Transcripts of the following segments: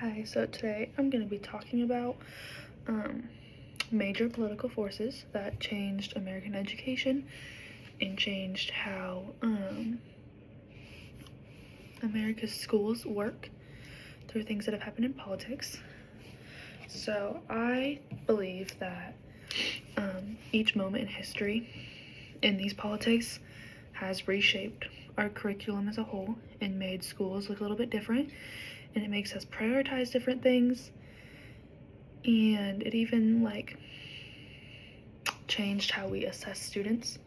Hi, so today I'm going to be talking about um, major political forces that changed American education and changed how America's schools work through things that have happened in politics. So I believe that each moment in history in these politics has reshaped our curriculum as a whole and made schools look a little bit different, and it makes us prioritize different things, and it even changed how we assess students,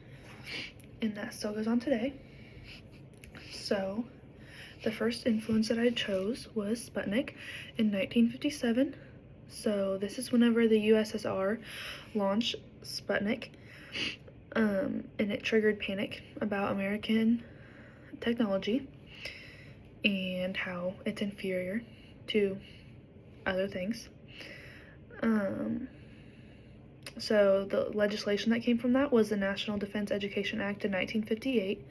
and that still goes on today. So the first influence that I chose was Sputnik in 1957. So this is whenever the USSR launched Sputnik, and it triggered panic about American technology and how it's inferior to other things. So the legislation that came from that was the National Defense Education Act in 1958.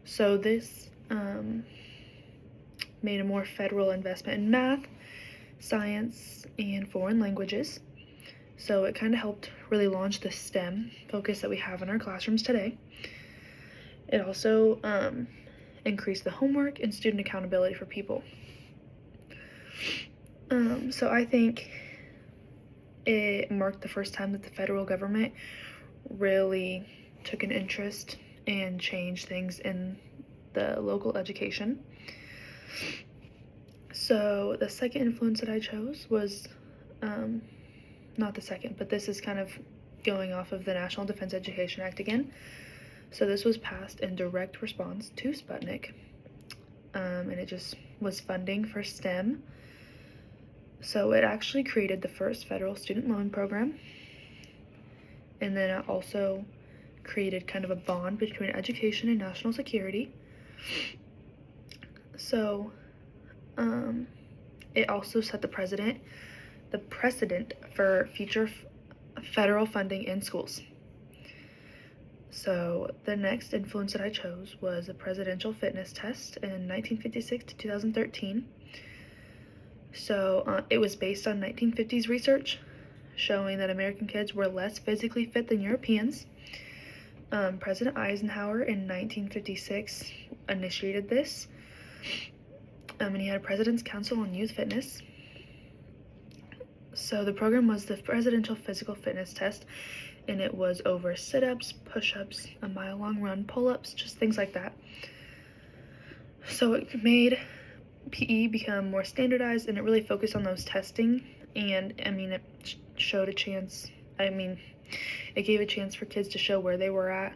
So this made a more federal investment in math, science, and foreign languages. So it kind of helped really launch the STEM focus that we have in our classrooms today. It also increased the homework and student accountability for people. So I think it marked the first time that the federal government really took an interest and changed things in the local education. So the second influence that I chose was, not the second, but this is kind of going off of the National Defense Education Act again. So this was passed in direct response to Sputnik, and it just was funding for STEM. So it actually created the first federal student loan program, and then it also created kind of a bond between education and national security. So it also set the precedent for future federal funding in schools. So the next influence that I chose was the Presidential Fitness Test in 1956 to 2013. So it was based on 1950s research showing that American kids were less physically fit than Europeans. President Eisenhower in 1956 initiated this, and he had a President's Council on Youth Fitness. So the program was the Presidential Physical Fitness Test, and it was over sit-ups, push-ups, a mile-long run, pull-ups, just things like that. So it made PE become more standardized, and it really focused on those testing, and it showed a chance, it gave a chance for kids to show where they were at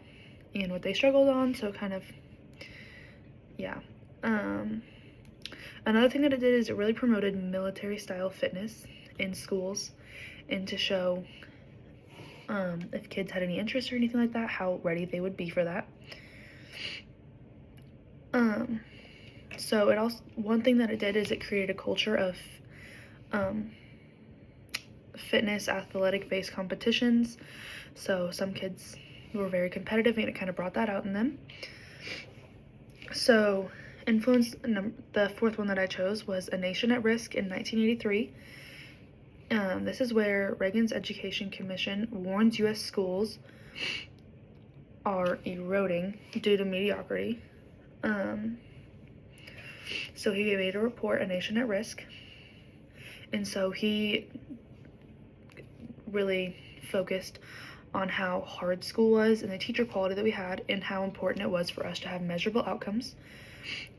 and what they struggled on, so kind of, yeah. Another thing that it did is it really promoted military-style fitness in schools, and to show if kids had any interest or anything like that, how ready they would be for that. So it also, one thing that it did is it created a culture of fitness, athletic-based competitions. So some kids were very competitive, and it kind of brought that out in them. So the fourth one that I chose was A Nation at Risk in 1983. This is where Reagan's Education Commission warns U.S. schools are eroding due to mediocrity. So he made a report, A Nation at Risk, and so he really focused on how hard school was and the teacher quality that we had, and how important it was for us to have measurable outcomes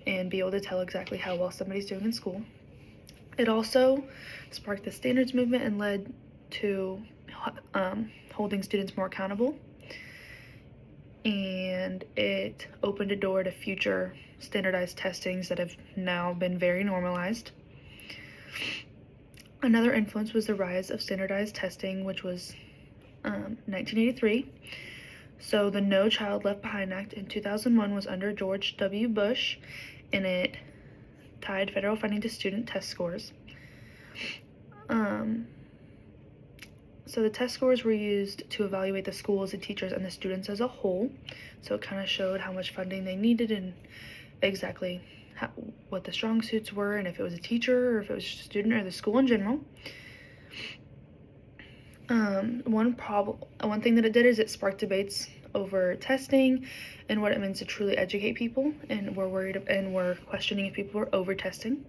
and be able to tell exactly how well somebody's doing in school. It also sparked the standards movement and led to holding students more accountable, and it opened a door to future standardized testings that have now been very normalized. Another influence was the rise of standardized testing, which was 1983. So the No Child Left Behind Act in 2001 was under George W. Bush, and it tied federal funding to student test scores. So the test scores were used to evaluate the schools, the teachers, and the students as a whole. So it kind of showed how much funding they needed and exactly what the strong suits were, and if it was a teacher or if it was just a student or the school in general. One thing that it did is it sparked debates over testing and what it means to truly educate people, and we're questioning if people were over testing.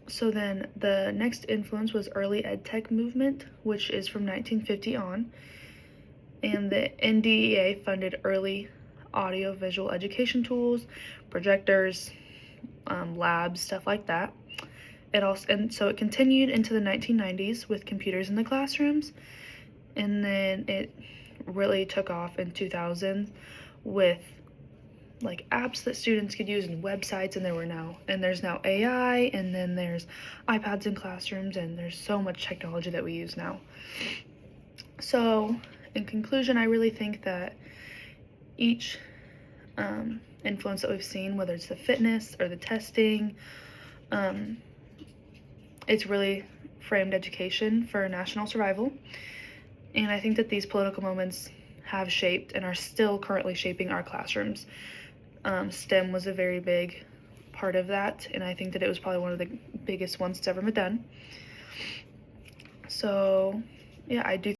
So then the next influence was early ed tech movement, which is from 1950 on, and the NDEA funded early audio visual education tools, projectors, labs, stuff like that. So it continued into the 1990s with computers in the classrooms, and then it really took off in 2000 with like apps that students could use and websites, and there's now AI, and then there's iPads in classrooms, and there's so much technology that we use now. So in conclusion, I really think that each influence that we've seen, whether it's the fitness or the testing, it's really framed education for national survival. And I think that these political moments have shaped and are still currently shaping our classrooms. STEM was a very big part of that, and I think that it was probably one of the biggest ones that's ever been done. So, yeah, I do